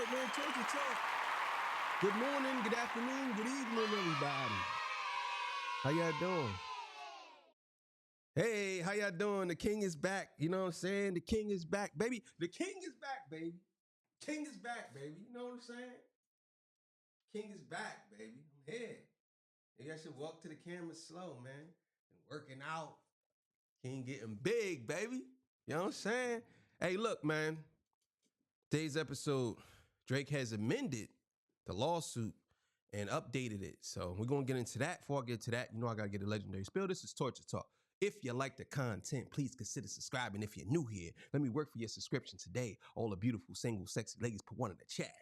Talk, man. Torture Talk. Good morning, good afternoon, good evening, everybody. How y'all doing? Hey, how y'all doing? The king is back. You know what I'm saying? The king is back, baby. The king is back, baby. King is back, baby. You know what I'm saying? King is back, baby. I'm here. Maybe I should walk to the camera slow, man. And working out. King getting big, baby. You know what I'm saying? Hey, look, man. Today's episode, Drake has amended the lawsuit and updated it. So we're going to get into that. Before I get to that, you know I got to get a legendary spill. This is Torture Talk. If you like the content, please consider subscribing. If you're new here, let me work for your subscription today. All the beautiful, single, sexy ladies, put one in the chat.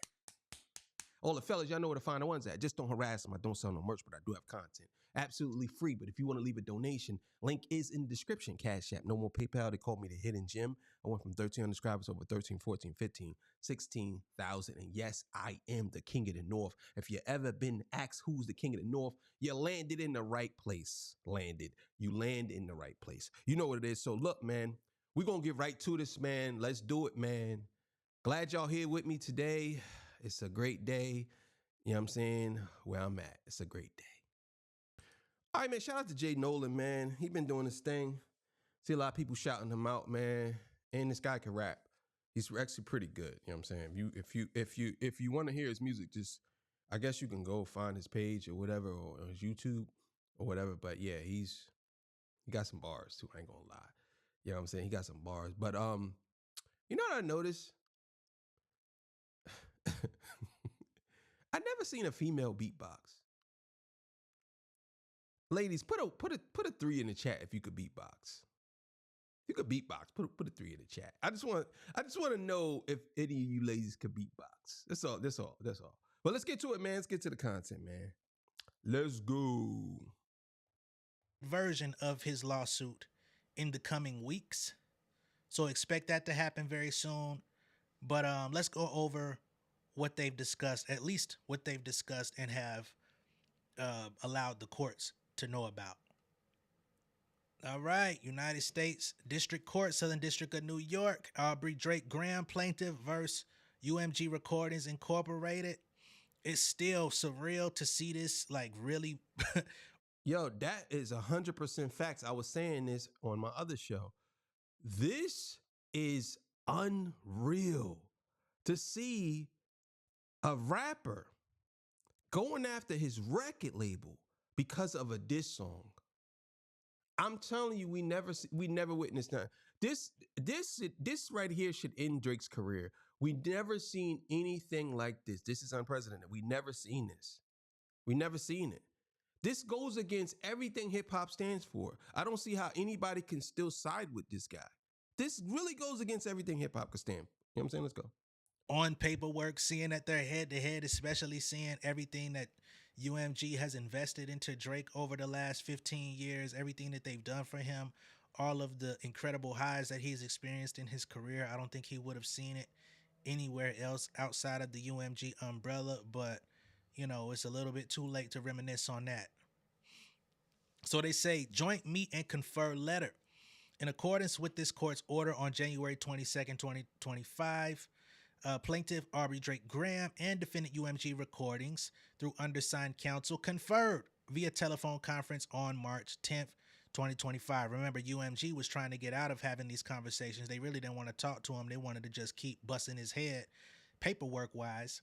All the fellas, y'all know where to find the ones at. Just don't harass them. I don't sell no merch, but I do have content. Absolutely free. But if you want to leave a donation, link is in the description. Cash App. No more PayPal. They called me the hidden gem. I went from 1,300 subscribers over 13, 14, 15, 16,000. And yes, I am the king of the North. If you ever been asked who's the king of the North, you landed in the right place. You land in the right place. You know what it is. So look, man, we're going to get right to this, man. Let's do it, man. Glad y'all here with me today. It's a great day. You know what I'm saying? Where I'm at. It's a great day. All right, man. Shout out to Jay Nolan, man. He been doing his thing. See a lot of people shouting him out, man. And this guy can rap. He's actually pretty good. You know what I'm saying? If you want to hear his music, just I guess you can go find his page or whatever, or his YouTube or whatever. But yeah, he got some bars too. I ain't gonna lie. You know what I'm saying? He got some bars. But you know what I noticed? I never seen a female beatbox. Ladies, put a 3 in the chat if you could beatbox. If you could beatbox, put a 3 in the chat. I just want to know if any of you ladies could beatbox. That's all. But let's get to it, man. Let's get to the content, man. Let's go. Version of his lawsuit in the coming weeks. So expect that to happen very soon. But let's go over what they've discussed, at least what they've discussed and have allowed the courts to know about. All right, United States District Court, Southern District of New York, Aubrey Drake Graham, plaintiff versus UMG Recordings Incorporated. It's still surreal to see this, like, really. Yo, that is 100% facts. I was saying this on my other show. This is unreal to see a rapper going after his record label because of a diss song. I'm telling you, we never witnessed that. This right here should end Drake's career. We never seen anything like this. This is unprecedented. We never seen this. We never seen it. This goes against everything hip hop stands for. I don't see how anybody can still side with this guy. This really goes against everything hip hop could stand. You know what I'm saying? Let's go. On paperwork, seeing that they're head to head, especially seeing everything that UMG has invested into Drake over the last 15 years, everything that they've done for him, all of the incredible highs that he's experienced in his career. I don't think he would have seen it anywhere else outside of the UMG umbrella, but you know, it's a little bit too late to reminisce on that. So they say joint meet and confer letter. In accordance with this court's order on January 22nd, 2025, plaintiff Aubrey Drake Graham and defendant UMG Recordings, through undersigned counsel, conferred via telephone conference on March 10th, 2025. Remember, UMG was trying to get out of having these conversations. They really didn't want to talk to him. They wanted to just keep busting his head paperwork-wise.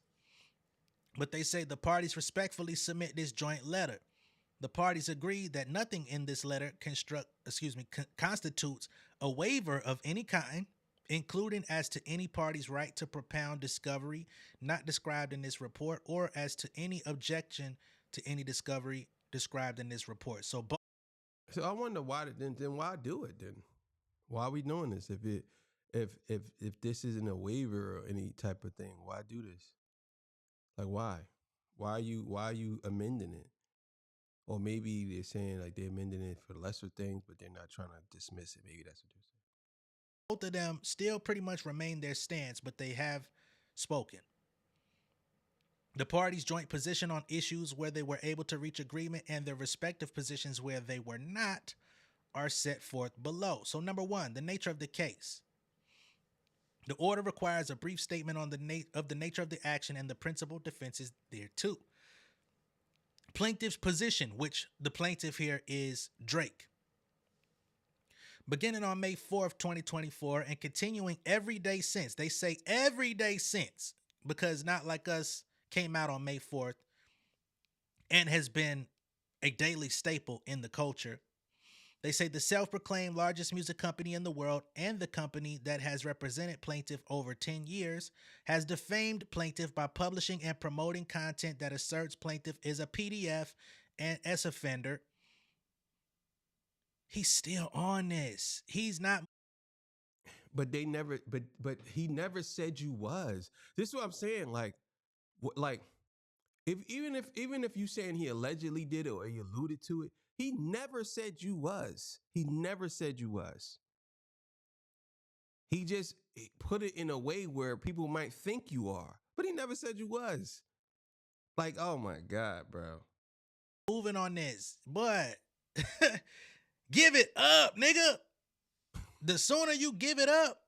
But they say the parties respectfully submit this joint letter. The parties agreed that nothing in this letter constitutes a waiver of any kind, including as to any party's right to propound discovery not described in this report, or as to any objection to any discovery described in this report. So I wonder why why do it then? Why are we doing this? If this isn't a waiver or any type of thing, why do this? Like why? Why are you amending it? Or maybe they're saying like they're amending it for lesser things, but they're not trying to dismiss it. Maybe that's what they're saying. Both of them still pretty much remain their stance, but they have spoken. The parties' joint position on issues where they were able to reach agreement and their respective positions where they were not are set forth below. So number one, the nature of the case. The order requires a brief statement on the nature of the action and the principal defenses thereto. Plaintiff's position, which the plaintiff here is Drake. Beginning on May 4th, 2024, and continuing every day since. They say every day since, because Not Like Us came out on May 4th and has been a daily staple in the culture. They say the self-proclaimed largest music company in the world and the company that has represented Plaintiff over 10 years has defamed Plaintiff by publishing and promoting content that asserts Plaintiff is a PDF and S offender. He's still on this. He's not. But they never. But he never said you was. This is what I'm saying. Like even if you saying he allegedly did it or he alluded to it, he never said you was. He never said you was. He just put it in a way where people might think you are, but he never said you was. Like, oh my God, bro. Moving on this, but give it up, nigga. The sooner you give it up,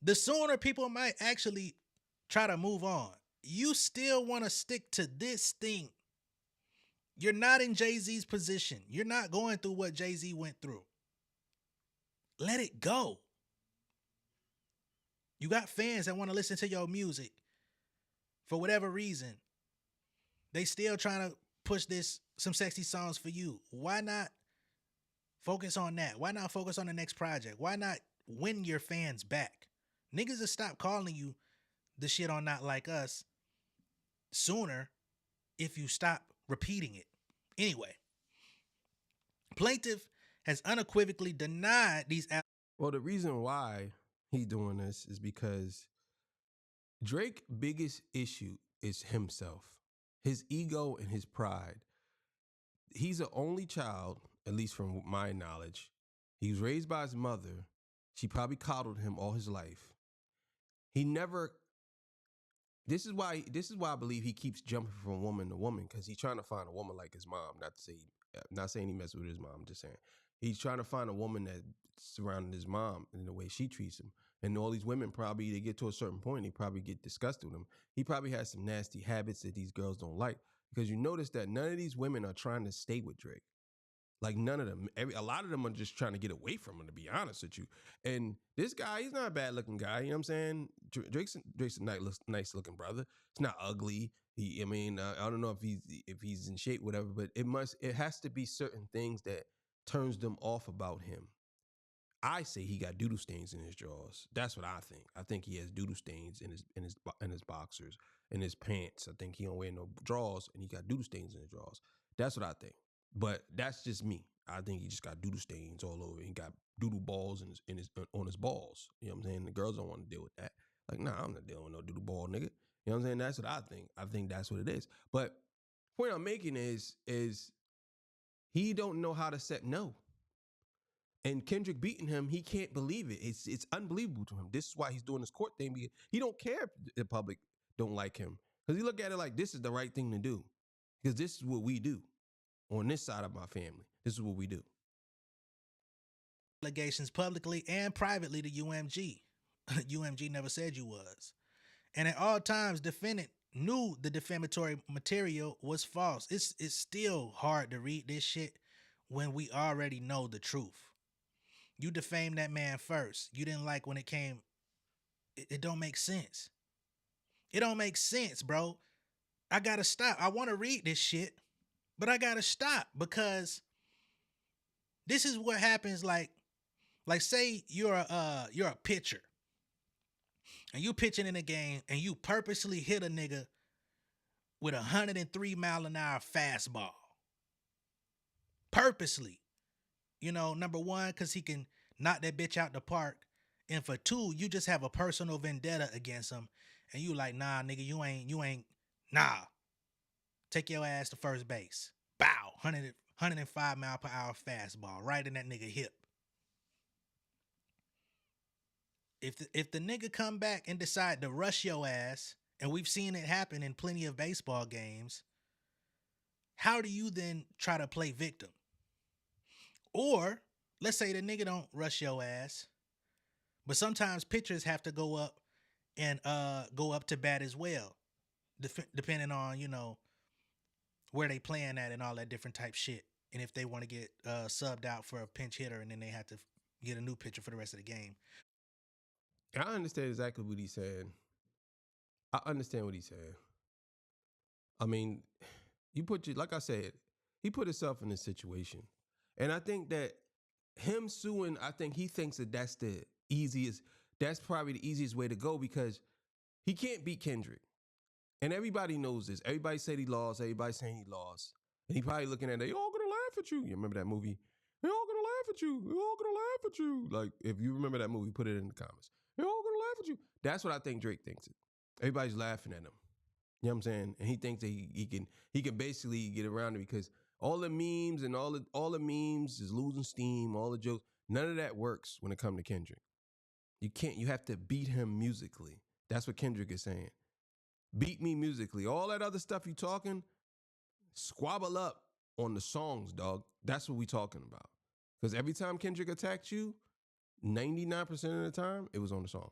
the sooner people might actually try to move on. You still want to stick to this thing. You're not in Jay-Z's position. You're not going through what Jay-Z went through. Let it go. You got fans that want to listen to your music for whatever reason. They still trying to push some sexy songs for you. Why not focus on that? Why not focus on the next project? Why not win your fans back? Niggas will stop calling you the shit on Not Like Us sooner if you stop repeating it. Anyway, Plaintiff has unequivocally denied these. Well, the reason why he's doing this is because Drake's biggest issue is himself, his ego and his pride. He's the only child, at least from my knowledge. He was raised by his mother. She probably coddled him all his life. He never. This is why I believe he keeps jumping from woman to woman, because he's trying to find a woman like his mom. Not saying he messes with his mom. I'm just saying he's trying to find a woman that surrounded his mom in the way she treats him. And all these women probably, they get to a certain point, they probably get disgusted with him. He probably has some nasty habits that these girls don't like, because you notice that none of these women are trying to stay with Drake. Like, none of them. A lot of them are just trying to get away from him, to be honest with you. And this guy, he's not a bad looking guy. You know what I'm saying? Drake's a nice looking brother. It's not ugly. I don't know if he's in shape, whatever. But it has to be certain things that turns them off about him. I say he got doodle stains in his drawers. That's what I think. I think he has doodle stains in his boxers, in his pants. I think he don't wear no drawers, and he got doodle stains in his drawers. That's what I think. But that's just me. I think he just got doodle stains all over. He got doodle balls on his balls. You know what I'm saying? The girls don't want to deal with that. Like, nah, I'm not dealing with no doodle ball, nigga. You know what I'm saying? That's what I think. I think that's what it is. But the point I'm making is he don't know how to set no. And Kendrick beating him, he can't believe it. It's unbelievable to him. This is why he's doing this court thing, because he don't care if the public don't like him. Because he look at it like this is the right thing to do. Because this is what we do. On this side of my family, this is what we do. Allegations publicly and privately to UMG. UMG never said you was. And at all times, defendant knew the defamatory material was false. It's still hard to read this shit when we already know the truth. You defamed that man first. You didn't like when it came. It don't make sense. It don't make sense, bro. I gotta stop. I want to read this shit, but I gotta stop, because this is what happens. Like say you're a pitcher and you pitching in a game and you purposely hit a nigga with 103-mile-an-hour fastball. Purposely. You know, number one, because he can knock that bitch out the park. And for two, you just have a personal vendetta against him. And you like, nah, nigga, you ain't, nah. Take your ass to first base. Bow. 105-mile-per-hour fastball right in that nigga hip. If the nigga come back and decide to rush your ass, and we've seen it happen in plenty of baseball games, how do you then try to play victim? Or let's say the nigga don't rush your ass, But sometimes pitchers have to go up and go up to bat as well, depending on where they playing at and all that different type shit. And if they want to get subbed out for a pinch hitter, and then they have to get a new pitcher for the rest of the game. I understand exactly what he's saying. I understand what he's saying. I mean, like I said, he put himself in this situation. And I think that him suing, I think he thinks that that's probably the easiest way to go because he can't beat Kendrick. And everybody knows this. Everybody said he lost. Everybody saying he lost. And he probably looking at it, they all gonna laugh at you. You remember that movie? They all gonna laugh at you. They all gonna laugh at you. Like, if you remember that movie, put it in the comments. They all gonna laugh at you. That's what I think Drake thinks it. Everybody's laughing at him. You know what I'm saying? And he thinks that he can basically get around it because all the memes and all the memes is losing steam, all the jokes, none of that works when it comes to Kendrick. You have to beat him musically. That's what Kendrick is saying. Beat me musically. All that other stuff you talking, squabble up on the songs, dog. That's what we talking about. Because every time Kendrick attacked you, 99% of the time, it was on the song.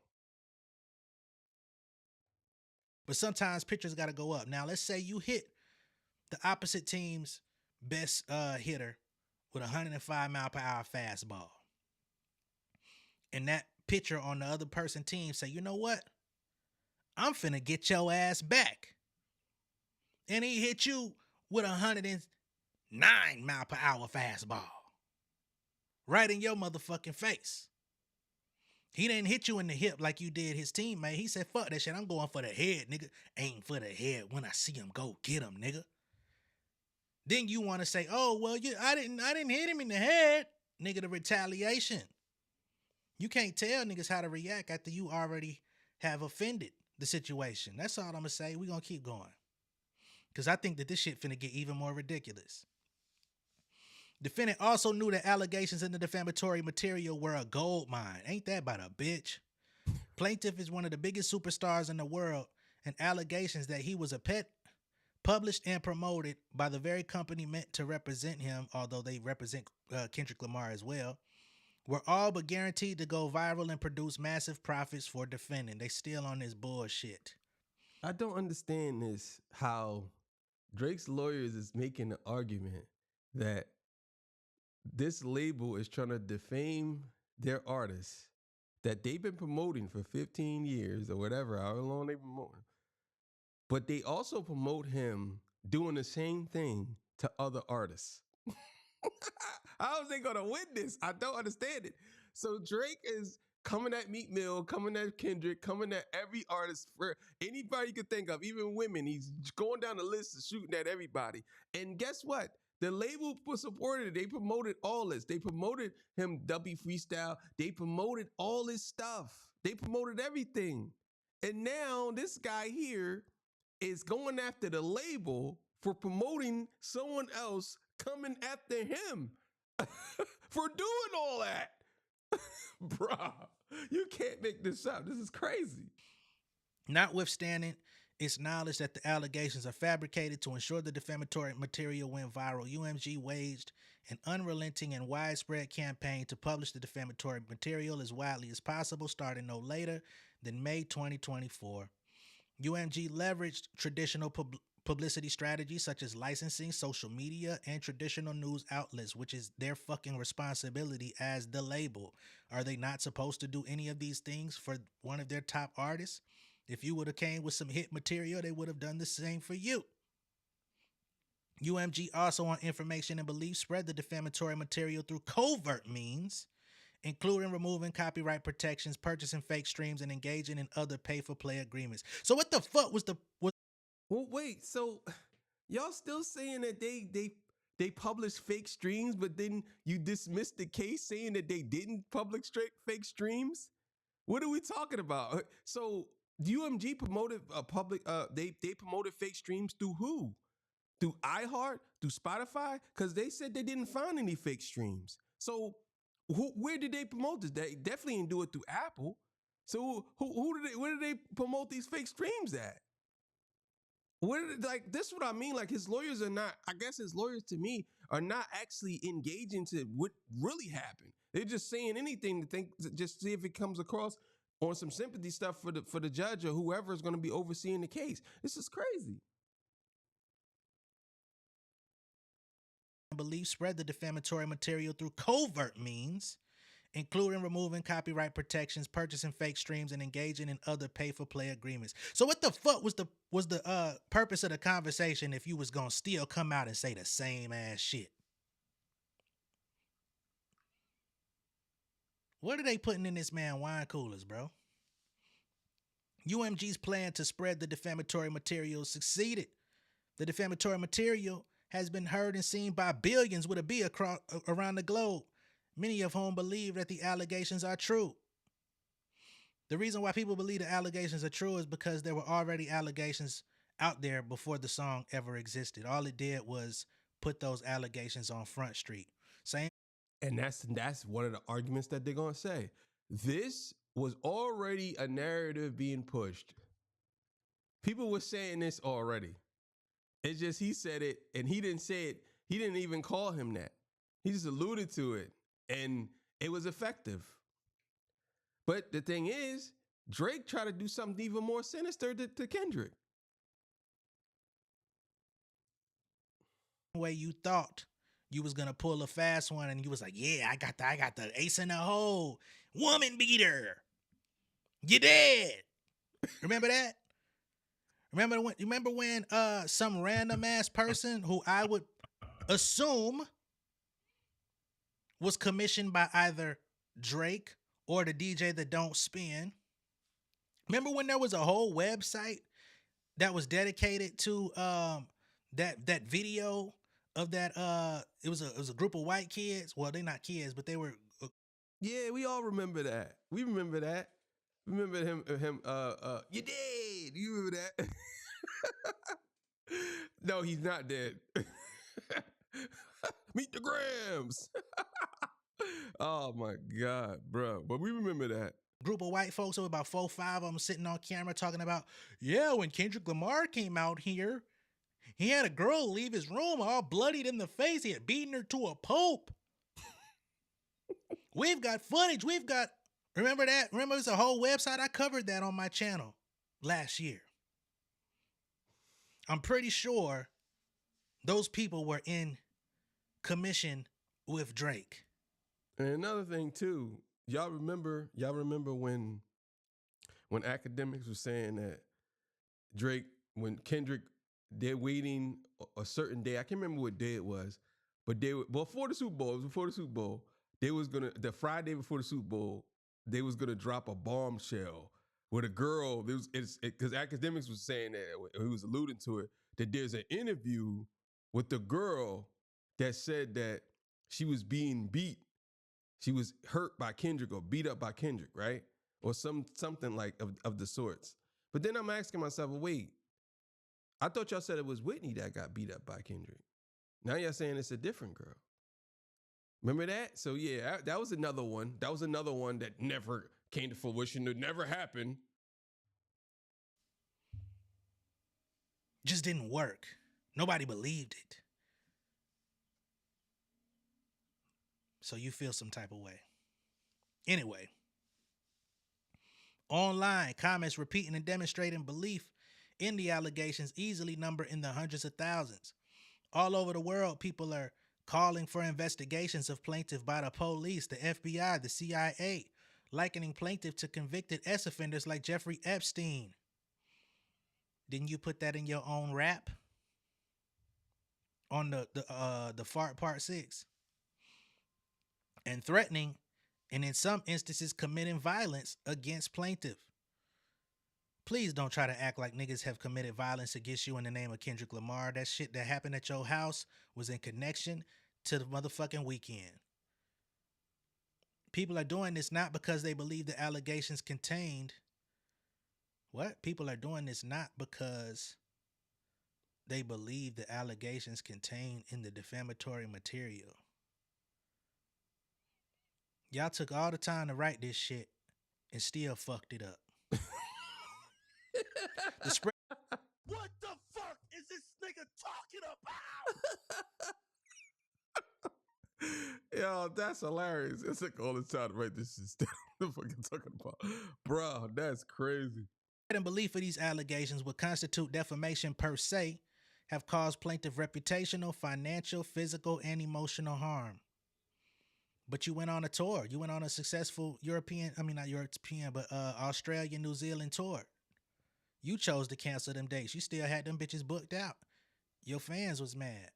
But sometimes pitchers got to go up. Now, let's say you hit the opposite team's best hitter with a 105-mile-per-hour fastball. And that pitcher on the other person's team say, you know what? I'm finna get your ass back. And he hit you with a 109-mile-per-hour fastball. Right in your motherfucking face. He didn't hit you in the hip like you did his teammate. He said, fuck that shit. I'm going for the head, nigga. Aim for the head. When I see him, go get him, nigga. Then you want to say, oh, well, I didn't hit him in the head. Nigga, the retaliation. You can't tell niggas how to react after you already have offended the situation. That's all I'm going to say. We're going to keep going. Because I think that this shit finna get even more ridiculous. Defendant also knew that allegations in the defamatory material were a gold mine. Ain't that about a bitch? Plaintiff is one of the biggest superstars in the world, and allegations that he was a pet published and promoted by the very company meant to represent him, although they represent Kendrick Lamar as well, were all but guaranteed to go viral and produce massive profits for Defendant. They still on this bullshit. I don't understand this, how Drake's lawyers is making the argument that this label is trying to defame their artists that they've been promoting for 15 years or whatever, however long they've been promoting. But they also promote him doing the same thing to other artists. How is they going to win this? I don't understand it. So Drake is coming at Meek Mill, coming at Kendrick, coming at every artist, for anybody you could think of, even women. He's going down the list and shooting at everybody. And guess what? The label supported it. They promoted all this. They promoted him W Freestyle. They promoted all this stuff. They promoted everything. And now this guy here is going after the label for promoting someone else coming after him for doing all that. Bruh, you can't make this up. This is crazy. Notwithstanding its knowledge that the allegations are fabricated to ensure the defamatory material went viral, UMG waged an unrelenting and widespread campaign to publish the defamatory material as widely as possible, starting no later than May 2024. UMG leveraged traditional publicity strategies such as licensing, social media, and traditional news outlets, which is their fucking responsibility as the label. Are they not supposed to do any of these things for one of their top artists? If you would have came with some hit material, they would have done the same for you. UMG also, on information and belief, spread the defamatory material through covert means, including removing copyright protections, purchasing fake streams, and engaging in other pay-for-play agreements. So what the fuck was Well, wait, so y'all still saying that they published fake streams, but then you dismissed the case saying that they didn't publish fake streams? What are we talking about? So UMG promoted they promoted fake streams through who? Through iHeart? Through Spotify? Because they said they didn't find any fake streams. So where did they promote this? They definitely didn't do it through Apple. So where did they promote these fake streams at? Like this is what I mean. Like his lawyers are not, I guess his lawyers to me are not actually engaging to what really happened. They're just saying anything to think, to just see if it comes across on some sympathy stuff for the judge or whoever is going to be overseeing the case. This is crazy. Belief spread the defamatory material through covert means, including removing copyright protections, purchasing fake streams, and engaging in other pay-for-play agreements. So what the fuck was the purpose of the conversation if you was gonna still come out and say the same ass shit? What are they putting in this man wine coolers, bro? UMG's plan to spread the defamatory material succeeded. The defamatory material has been heard and seen by billions with a B across around the globe, many of whom believe that the allegations are true. The reason why people believe the allegations are true is because there were already allegations out there before the song ever existed. All it did was put those allegations on Front Street. Same. And that's one of the arguments that they're gonna say. This was already a narrative being pushed. People were saying this already. It's just he said it, and he didn't say it. He didn't even call him that. He just alluded to it, and it was effective. But the thing is, Drake tried to do something even more sinister to Kendrick. Way you thought you was gonna pull a fast one, and you was like, "Yeah, I got the ace in the hole, woman beater. You dead." Remember that? Remember when some random ass person who I would assume was commissioned by either Drake or the DJ that don't spin. Remember when there was a whole website that was dedicated to that video of that it was a group of white kids. Well, they're not kids, but they were Yeah, we all remember that. We remember that. Remember him you dead. You remember that? No, he's not dead. Meet the Grams. Oh my God, bro. But we remember that. Group of white folks, with about 4 or 5 of them sitting on camera talking about, yeah, when Kendrick Lamar came out here, he had a girl leave his room all bloodied in the face. He had beaten her to a pulp. We've got footage. Remember that? Remember, it's a whole website. I covered that on my channel last year. I'm pretty sure those people were in commission with Drake. And another thing too, y'all remember when academics were saying that Drake, when Kendrick, they're waiting a certain day. I can't remember what day it was, but before the Super Bowl. It was before the Super Bowl. The Friday before the Super Bowl, they was gonna drop a bombshell with a girl. Because academics was saying that, he was alluding to it, that there's an interview with the girl that said that she was being beat. She was hurt by Kendrick or beat up by Kendrick, right? Or something like of the sorts. But then I'm asking myself, well, wait, I thought y'all said it was Whitney that got beat up by Kendrick. Now y'all saying it's a different girl. Remember that? So yeah, that was another one. That was another one that never came to fruition. It never happened. Just didn't work. Nobody believed it. So you feel some type of way. Anyway, online comments repeating and demonstrating belief in the allegations easily number in the hundreds of thousands. All over the world, people are calling for investigations of Plaintiff by the police, the FBI, the CIA, likening Plaintiff to convicted ex-offenders like Jeffrey Epstein. Didn't you put that in your own rap? On the Fart Part 6? And threatening, and in some instances committing violence against Plaintiff. Please don't try to act like niggas have committed violence against you in the name of Kendrick Lamar. That shit that happened at your house was in connection to the motherfucking weekend. People are doing this not because they believe the allegations contained. What? People are doing this not because they believe the allegations contained in the defamatory material. Y'all took all the time to write this shit and still fucked it up. The spread. What the fuck Yo, that's hilarious. It's like all the time to write this shit down. What the fuck you talking about? Bro, that's crazy. And belief of these allegations would constitute defamation per se, have caused plaintiff reputational, financial, physical, and emotional harm. But you went on a tour. You went on a successful not European, but Australia, New Zealand tour. You chose to cancel them dates. You still had them bitches booked out. Your fans was mad.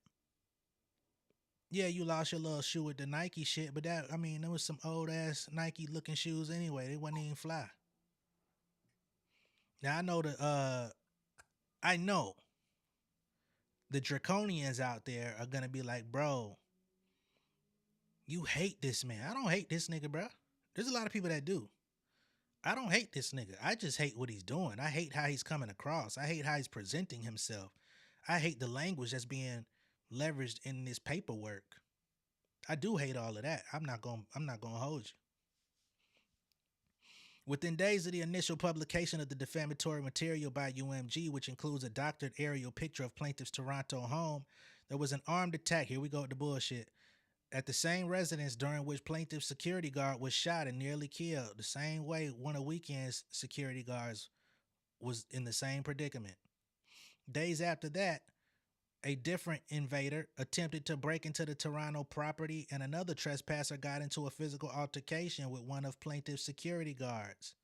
Yeah, you lost your little shoe with the Nike shit, but there was some old ass Nike looking shoes anyway. They wasn't even fly. Now I know the draconians out there are gonna be like, bro, you hate this man. I don't hate this nigga, bro. There's a lot of people that do. I don't hate this nigga. I just hate what he's doing. I hate how he's coming across. I hate how he's presenting himself. I hate the language that's being leveraged in this paperwork. I do hate all of that. I'm not gonna hold you. Within days of the initial publication of the defamatory material by UMG, which includes a doctored aerial picture of plaintiff's Toronto home, there was an armed attack. Here we go with the bullshit. At the same residence during which plaintiff's security guard was shot and nearly killed, the same way one of Weekend's security guards was in the same predicament. Days after that, a different invader attempted to break into the Toronto property, and another trespasser got into a physical altercation with one of plaintiff's security guards.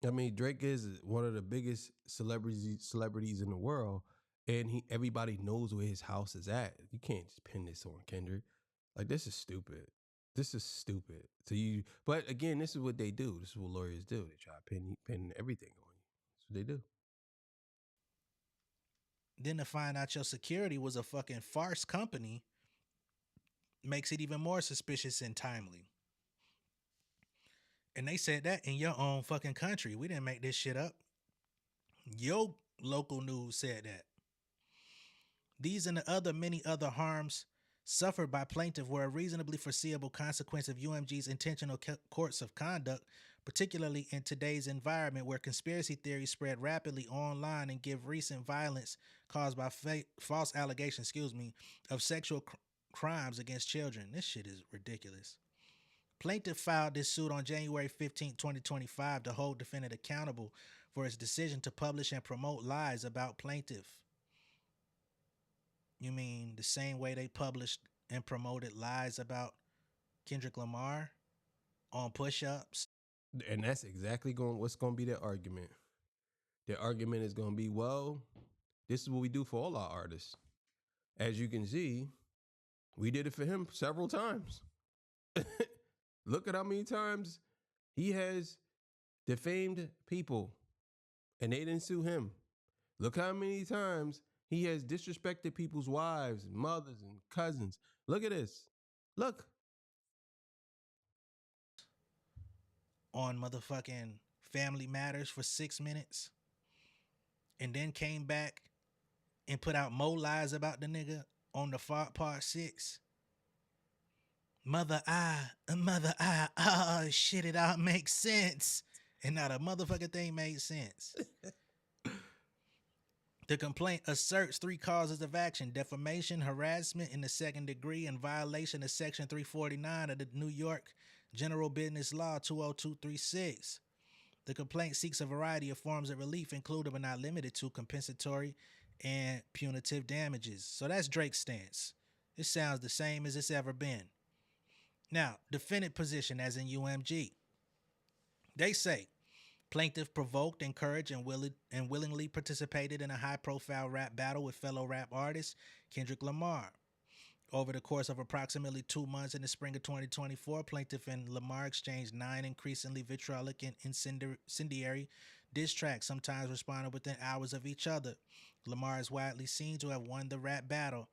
I mean, Drake is one of the biggest celebrities in the world, and everybody knows where his house is at. You can't just pin this on Kendrick. Like, this is stupid. This is stupid. But again, this is what they do. This is what lawyers do. They try to pin everything on you. That's what they do. Then to find out your security was a fucking farce company makes it even more suspicious and timely. And they said that in your own fucking country. We didn't make this shit up. Your local news said that. These and the many other harms suffered by plaintiff were a reasonably foreseeable consequence of UMG's intentional course of conduct, particularly in today's environment where conspiracy theories spread rapidly online and give recent violence caused by false allegations, of sexual crimes against children. This shit is ridiculous. Plaintiff filed this suit on January 15, 2025 to hold defendant accountable for his decision to publish and promote lies about plaintiff. You mean the same way they published and promoted lies about Kendrick Lamar on push-ups? And that's exactly what's going to be their argument. Their argument is going to be, well, this is what we do for all our artists. As you can see, we did it for him several times. Look at how many times he has defamed people and they didn't sue him. Look how many times he has disrespected people's wives and mothers and cousins. Look at this. Look. On motherfucking Family Matters for 6 minutes. And then came back and put out more lies about the nigga on the part 6. Mother I, oh shit, it all makes sense. And not a motherfucking thing made sense. The complaint asserts 3 causes of action: defamation, harassment in the second degree, and violation of Section 349 of the New York General Business Law 20236. The complaint seeks a variety of forms of relief, including but not limited to compensatory and punitive damages. So that's Drake's stance. It sounds the same as it's ever been. Now, defendant position as in UMG. They say plaintiff provoked, encouraged, and willingly participated in a high-profile rap battle with fellow rap artist Kendrick Lamar. Over the course of approximately 2 months in the spring of 2024, plaintiff and Lamar exchanged 9 increasingly vitriolic and incendiary diss tracks, sometimes responding within hours of each other. Lamar is widely seen to have won the rap battle.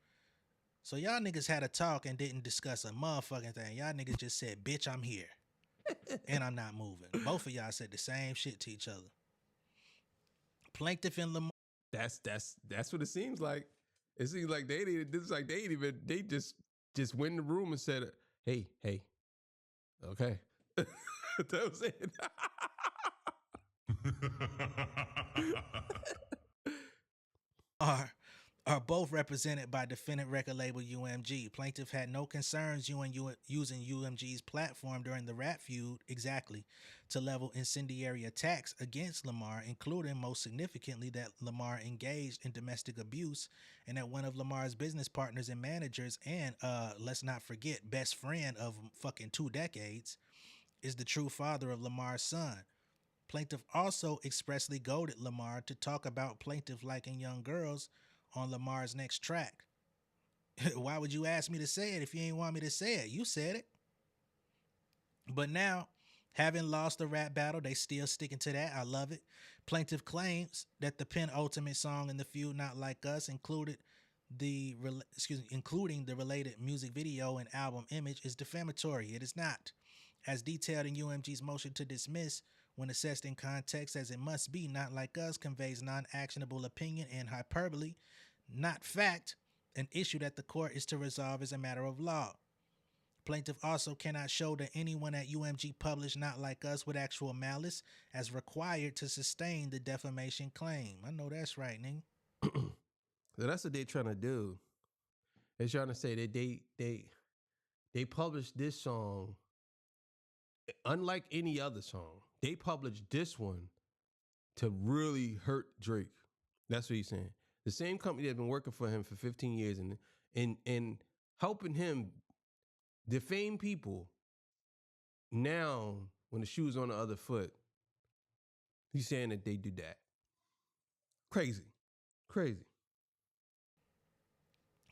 So y'all niggas had a talk and didn't discuss a motherfucking thing. Y'all niggas just said, bitch, I'm here. And I'm not moving. Both of y'all said the same shit to each other. Plaintiff and Lamar. That's what it seems like. It seems like they just went in the room and said, hey, okay. That was it. are both represented by defendant record label UMG. Plaintiff had no concerns using UMG's platform during the rap feud exactly to level incendiary attacks against Lamar, including most significantly that Lamar engaged in domestic abuse and that one of Lamar's business partners and managers and let's not forget best friend of fucking 2 decades is the true father of Lamar's son. Plaintiff also expressly goaded Lamar to talk about Plaintiff liking young girls on Lamar's next track. Why would you ask me to say it if you ain't want me to say it? You said it. But now, having lost the rap battle, they still sticking to that. I love it. Plaintiff claims that the penultimate song in the feud, Not Like Us, including the related music video and album image, is defamatory. It is not. As detailed in UMG's motion to dismiss, when assessed in context as it must be, Not Like Us conveys non-actionable opinion and hyperbole, not fact, an issue that the court is to resolve as a matter of law. Plaintiff also cannot show that anyone at UMG published Not Like Us with actual malice as required to sustain the defamation claim. I know that's right, nigga. So that's what they're trying to do. They're trying to say that they published this song, unlike any other song. They published this one to really hurt Drake. That's what he's saying. The same company that's been working for him for 15 years and helping him defame people. Now, when the shoe's on the other foot, he's saying that they do that. Crazy.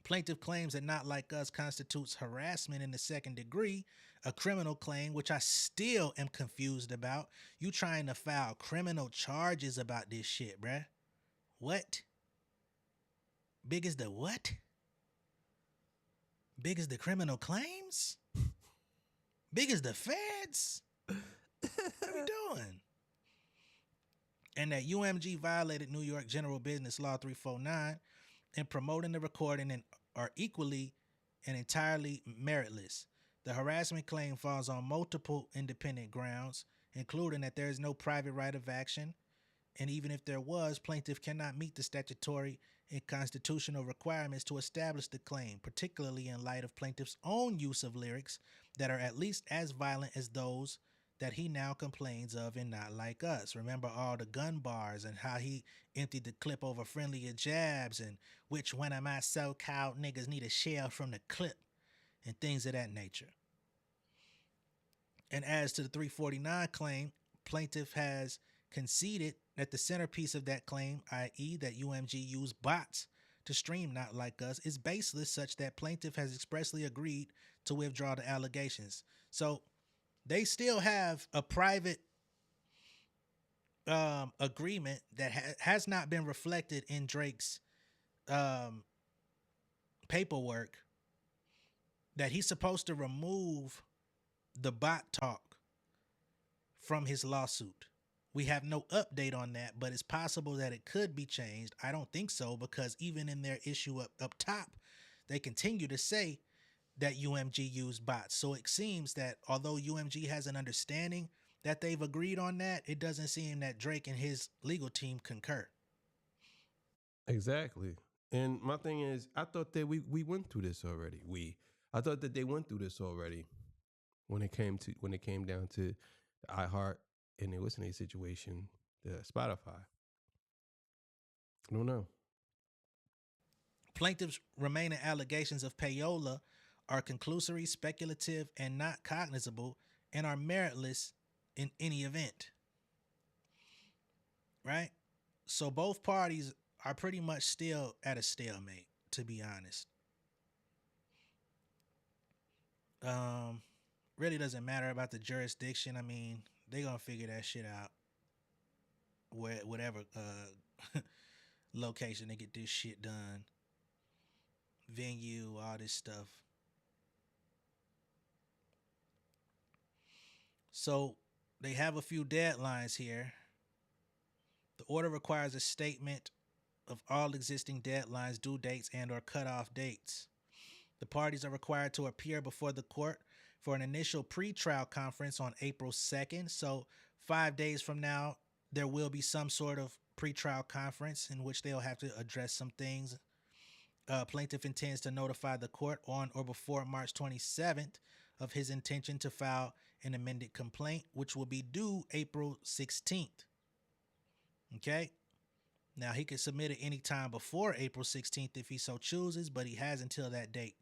Plaintiff claims that Not Like Us constitutes harassment in the second degree, a criminal claim, which I still am confused about. You trying to file criminal charges about this shit, bruh. What? Big as the what? Big as the criminal claims? Big as the feds? What are we doing? And that UMG violated New York General Business Law 349 in promoting the recording and are equally and entirely meritless. The harassment claim falls on multiple independent grounds, including that there is no private right of action, and even if there was, plaintiff cannot meet the statutory and constitutional requirements to establish the claim, particularly in light of plaintiff's own use of lyrics that are at least as violent as those that he now complains of in Not Like Us. Remember all the gun bars and how he emptied the clip over friendlier jabs and which one of my so-called niggas need a shell from the clip and things of that nature. And as to the 349 claim, plaintiff has conceded that the centerpiece of that claim, i.e. that UMG used bots to stream Not Like Us, is baseless, such that plaintiff has expressly agreed to withdraw the allegations. So they still have a private agreement that has not been reflected in Drake's paperwork that he's supposed to remove the bot talk from his lawsuit. We have no update on that, but it's possible that it could be changed. I don't think so, because even in their issue up top, they continue to say that UMG used bots. So it seems that although UMG has an understanding that they've agreed on that, it doesn't seem that Drake and his legal team concur. Exactly. And my thing is, I thought that we went through this already. I thought that they went through this already when it came down to the iHeart and the listening situation, the Spotify. I don't know. Plaintiff's remaining allegations of payola are conclusory, speculative, and not cognizable, and are meritless in any event. Right? So both parties are pretty much still at a stalemate, to be honest. Really doesn't matter about the jurisdiction. I mean, they're gonna figure that shit out. Whatever location they get this shit done. Venue, all this stuff. So they have a few deadlines here. The order requires a statement of all existing deadlines, due dates, and or cutoff dates. The parties are required to appear before the court for an initial pre-trial conference on April 2nd. So 5 days from now, there will be some sort of pre-trial conference in which they'll have to address some things. Plaintiff intends to notify the court on or before March 27th of his intention to file an amended complaint, which will be due April 16th. Okay. Now, he could submit it anytime before April 16th if he so chooses, but he has until that date.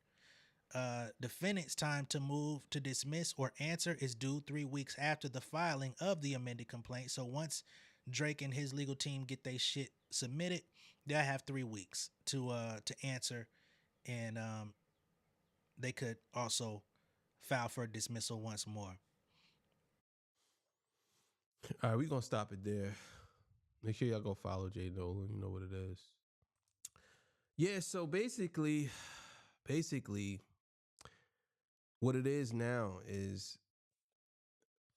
Defendant's time to move to dismiss or answer is due 3 weeks after the filing of the amended complaint. So once Drake and his legal team get their shit submitted, they'll have 3 weeks to answer, and they could also file for dismissal once more. All right, we're going to stop it there. Make sure y'all go follow Jay Nolan. You know what it is. Yeah, so basically, what it is now is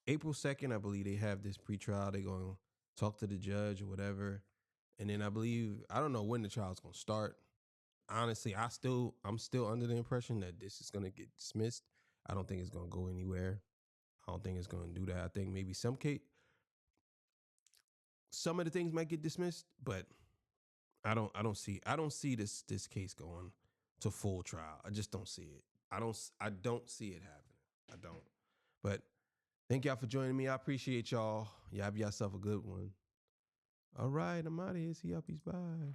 April 2nd, I believe they have this pretrial. They're going to talk to the judge or whatever. And then I don't know when the trial's going to start. Honestly, I'm still under the impression that this is going to get dismissed. I don't think it's going to go anywhere. I don't think it's going to do that. I think maybe some of the things might get dismissed, but I don't see this case going to full trial. I just don't see it. I don't see it happening. I don't. But thank y'all for joining me. I appreciate y'all. Y'all have yourself a good one. All right, I'm out of here. See y'all. Peace. Bye.